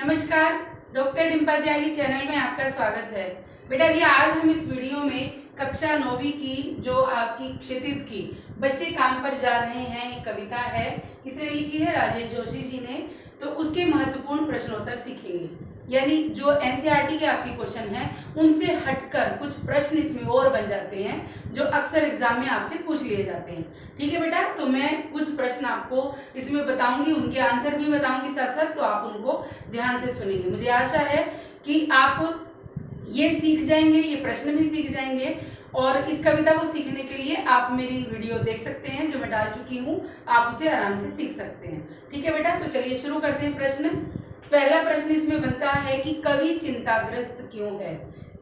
नमस्कार, डॉक्टर डिम्पल त्यागी चैनल में आपका स्वागत है। बेटा जी, आज हम इस वीडियो में कक्षा 9वीं की जो आपकी क्षितिज की बच्चे काम पर जा रहे हैं एक कविता है, इसे लिखी है राजेश जोशी जी ने। तो उसके महत्वपूर्ण प्रश्नोत्तर सीखेंगे, यानी जो एनसीईआरटी के आपके क्वेश्चन हैं उनसे हटकर कुछ प्रश्न इसमें और बन जाते हैं जो अक्सर एग्जाम में आपसे पूछ लिए जाते हैं। ठीक है बेटा, तो मैं कुछ प्रश्न आपको इसमें बताऊंगी, उनके आंसर भी बताऊंगी साथ साथ, तो आप उनको ध्यान से सुनेंगे। मुझे आशा है कि आप ये सीख जाएंगे, ये प्रश्न भी सीख जाएंगे, और इस कविता को सीखने के लिए आप मेरी वीडियो देख सकते हैं जो मैं डाल चुकी हूँ, आप उसे आराम से सीख सकते हैं। ठीक है बेटा, तो चलिए शुरू करते हैं प्रश्न। पहला प्रश्न इसमें बनता है कि कवि चिंताग्रस्त क्यों है।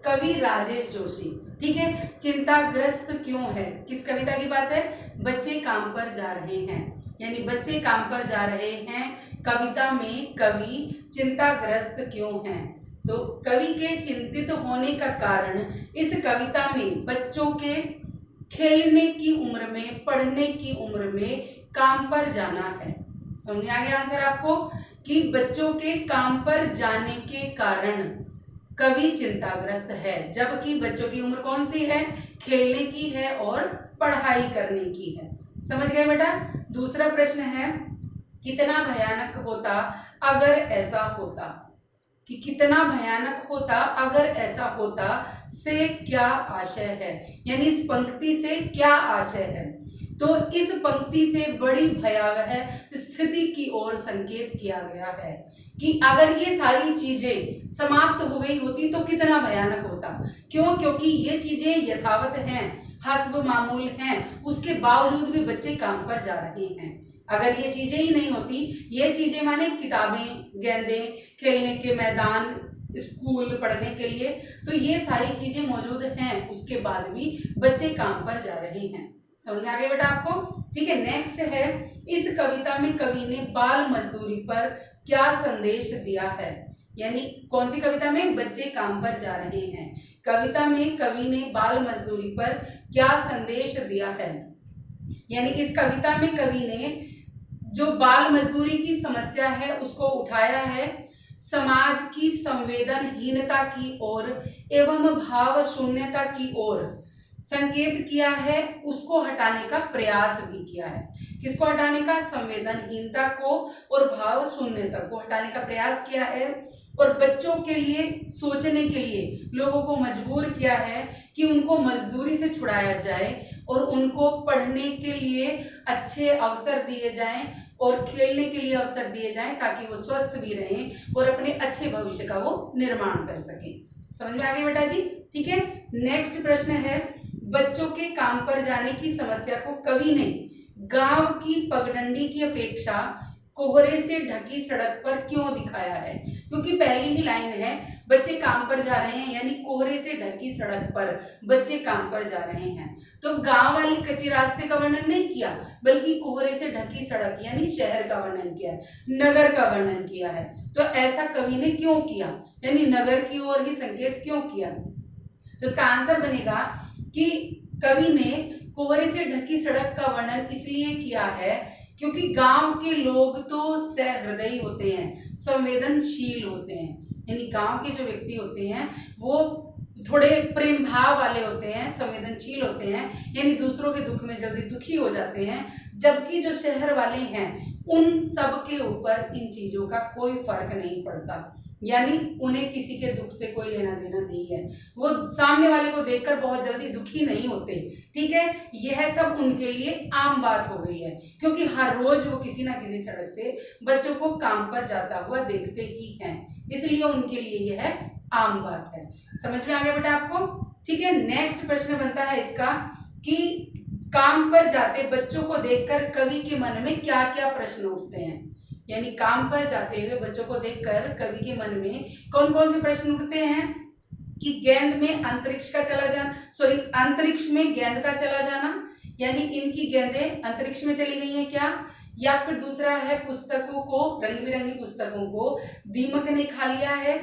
कवि राजेश जोशी, ठीक है, चिंताग्रस्त क्यों है, किस कविता की बात है? बच्चे काम पर जा रहे हैं, यानी बच्चे काम पर जा रहे हैं कविता में कवि चिंताग्रस्त क्यों हैं। तो कवि के चिंतित होने का कारण इस कविता में बच्चों के खेलने की उम्र में, पढ़ने की उम्र में काम पर जाना है। समझ में आ गया आंसर आपको कि बच्चों के काम पर जाने के कारण कवि चिंताग्रस्त है, जबकि बच्चों की उम्र कौन सी है? खेलने की है और पढ़ाई करने की है। समझ गए बेटा? दूसरा प्रश्न है, कितना भयानक होता अगर ऐसा होता, कि कितना भयानक होता अगर ऐसा होता से क्या आशय है, यानी इस पंक्ति से क्या आशय है। तो इस पंक्ति से बड़ी भयावह स्थिति की ओर संकेत किया गया है कि अगर ये सारी चीजें समाप्त हो गई होती तो कितना भयानक होता। क्यों? क्योंकि ये चीजें यथावत हैं, हस्ब मामूल हैं, उसके बावजूद भी बच्चे काम पर जा रहे हैं। अगर ये चीजें ही नहीं होती, ये चीजें माने किताबें, गेंदे, खेलने के मैदान, स्कूल पढ़ने के लिए, तो ये सारी चीजें मौजूद हैं, उसके बाद भी बच्चे काम पर जा रहे हैं। समझ में आ गया बेटा आपको? ठीक है, नेक्स्ट है, इस कविता में कवि ने बाल मजदूरी पर क्या संदेश दिया है। यानी कौन सी कविता में? बच्चे काम पर जा रहे हैं। कविता में कवि ने बाल मजदूरी पर क्या संदेश दिया है, यानी इस कविता में कवि ने जो बाल मजदूरी की समस्या है उसको उठाया है, समाज की संवेदनहीनता की ओर एवं भाव शून्यता की ओर संकेत किया है, उसको हटाने का प्रयास भी किया है। किसको हटाने का? संवेदनहीनता को और भाव शून्यता को हटाने का प्रयास किया है, और बच्चों के लिए सोचने के लिए लोगों को मजबूर किया है कि उनको मजदूरी से छुड़ाया जाए और उनको पढ़ने के लिए अच्छे अवसर दिए जाएं और खेलने के लिए अवसर दिए जाएं, ताकि वो स्वस्थ भी रहें और अपने अच्छे भविष्य का वो निर्माण कर सकें। समझ में आ गई बेटा जी? ठीक है, नेक्स्ट प्रश्न है, बच्चों के काम पर जाने की समस्या को कवि ने गांव की पगडंडी की अपेक्षा कोहरे से ढकी सड़क पर क्यों दिखाया है? क्योंकि पहली ही लाइन है, बच्चे काम पर जा रहे हैं, यानी कोहरे से ढकी सड़क पर बच्चे काम पर जा रहे हैं। तो गांव वाली कच्चे रास्ते का वर्णन नहीं किया, बल्कि कोहरे से ढकी सड़क यानी शहर का वर्णन किया है, नगर का वर्णन किया है। तो ऐसा कवि ने क्यों किया, यानी नगर की ओर ही संकेत क्यों किया? तो इसका आंसर बनेगा कि कवि ने कोहरे से ढकी सड़क का वर्णन इसलिए किया है क्योंकि गांव के लोग तो सहृदयी होते हैं, संवेदनशील होते हैं, यानी गांव के जो व्यक्ति होते हैं वो थोड़े प्रेम भाव वाले होते हैं, संवेदनशील होते हैं, यानी दूसरों के दुख में जल्दी दुखी हो जाते हैं। जबकि जो शहर वाले हैं उन सब के ऊपर इन चीजों का कोई फर्क नहीं पड़ता, यानी उन्हें किसी के दुख से कोई लेना देना नहीं है, वो सामने वाले को देखकर बहुत जल्दी दुखी नहीं होते। ठीक है, यह सब उनके लिए आम बात हो गई है, क्योंकि हर रोज वो किसी ना किसी सड़क से बच्चों को काम पर जाता हुआ देखते ही हैं, इसलिए उनके लिए यह आम बात है। समझ में आ गया बेटा आपको? ठीक है, नेक्स्ट प्रश्न बनता है इसका कि काम पर जाते बच्चों को देखकर कवि के मन में क्या क्या प्रश्न उठते हैं। यानी काम पर जाते हुए बच्चों को देखकर कवि के मन में कौन कौन से प्रश्न उठते हैं कि गेंद में अंतरिक्ष का चला जाना, अंतरिक्ष में गेंद का चला जाना, यानी इनकी गेंदें अंतरिक्ष में चली गई हैं क्या? या फिर दूसरा है, पुस्तकों को, रंग बिरंगी पुस्तकों को दीमक ने खा लिया है।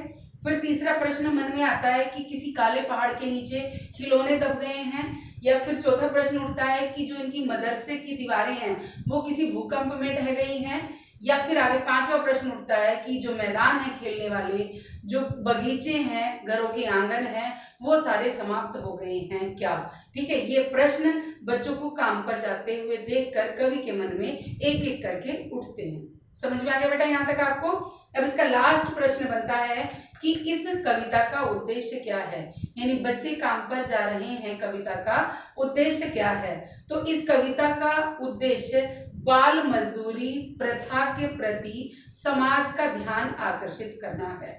फिर तीसरा प्रश्न मन में आता है कि किसी काले पहाड़ के नीचे खिलौने दब गए हैं। या फिर चौथा प्रश्न उठता है कि जो इनकी मदरसे की दीवारें हैं वो किसी भूकंप में ढह गई हैं। या फिर आगे पांचवा प्रश्न उठता है कि जो मैदान है खेलने वाले, जो बगीचे हैं, घरों के आंगन हैं, वो सारे समाप्त हो गए हैं क्या। ठीक है, ये प्रश्न बच्चों को काम पर जाते हुए देखकर कवि के मन में एक एक करके उठते हैं। समझ में आ गया बेटा यहाँ तक आपको। अब इसका लास्ट प्रश्न बनता है कि इस कविता का उद्देश्य क्या है, यानी बच्चे काम पर जा रहे हैं, कविता का उद्देश्य क्या है। तो इस कविता का उद्देश्य बाल मजदूरी प्रथा के प्रति समाज का ध्यान आकर्षित करना है।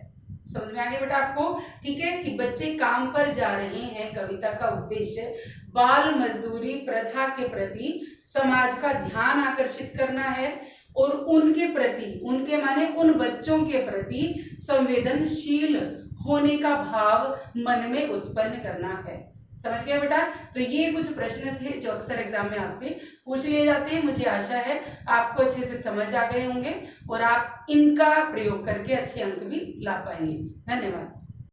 समझ में आ गया बेटा आपको। ठीक है, कि बच्चे काम पर जा रहे हैं, कविता का उद्देश्य बाल मजदूरी प्रथा के प्रति समाज का ध्यान आकर्षित करना है और उनके प्रति, उनके माने उन बच्चों के प्रति संवेदनशील होने का भाव मन में उत्पन्न करना है। समझ गया बेटा। तो ये कुछ प्रश्न थे जो अक्सर एग्जाम में आपसे पूछ लिए जाते हैं। मुझे आशा है आपको अच्छे से समझ आ गए होंगे और आप इनका प्रयोग करके अच्छे अंक भी ला पाएंगे। धन्यवाद।